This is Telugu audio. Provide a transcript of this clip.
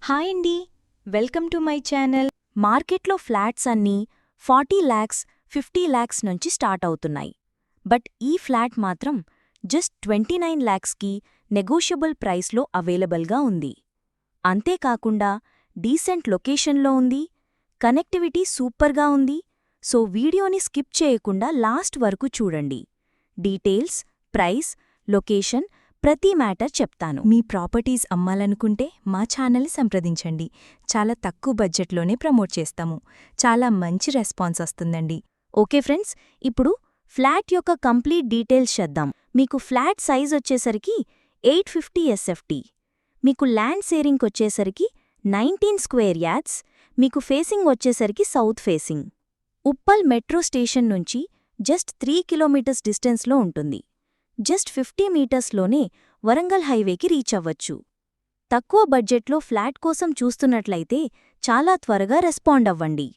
హాయ్ అండి, వెల్కమ్ టు మై ఛానల్. మార్కెట్లో ఫ్లాట్స్ అన్నీ 40 lakhs, 50 lakhs నుంచి స్టార్ట్ అవుతున్నాయి. బట్ ఈ ఫ్లాట్ మాత్రం జస్ట్ 29 lakhsకి నెగోషియబుల్ ప్రైస్లో అవైలబుల్గా ఉంది. అంతేకాకుండా డీసెంట్ లొకేషన్లో ఉంది, కనెక్టివిటీ సూపర్గా ఉంది. సో వీడియోని స్కిప్ చేయకుండా లాస్ట్ వరకు చూడండి. డీటెయిల్స్, ప్రైస్, లొకేషన్ ప్రతి మ్యాటర్ చెప్తాను. మీ ప్రాపర్టీస్ అమ్మాలనుకుంటే మా ఛానల్ని సంప్రదించండి. చాలా తక్కువ బడ్జెట్లోనే ప్రమోట్ చేస్తాము. చాలా మంచి రెస్పాన్స్ వస్తుందండి. ఓకే ఫ్రెండ్స్, ఇప్పుడు ఫ్లాట్ యొక్క కంప్లీట్ డీటెయిల్స్ చేద్దాం. మీకు ఫ్లాట్ సైజ్ వచ్చేసరికి 850 SFT, మీకు ల్యాండ్ షేరింగ్ వచ్చేసరికి 19 square yards, మీకు ఫేసింగ్ వచ్చేసరికి south facing. Uppal metro station నుంచి జస్ట్ 3 kilometers డిస్టెన్స్లో ఉంటుంది. జస్ట్ 50 మీటర్స్లోనే వరంగల్ హైవేకి రీచ్ అవ్వచ్చు. తక్కువ బడ్జెట్లో ఫ్లాట్ కోసం చూస్తున్నట్లయితే చాలా త్వరగా రెస్పాండ్ అవ్వండి.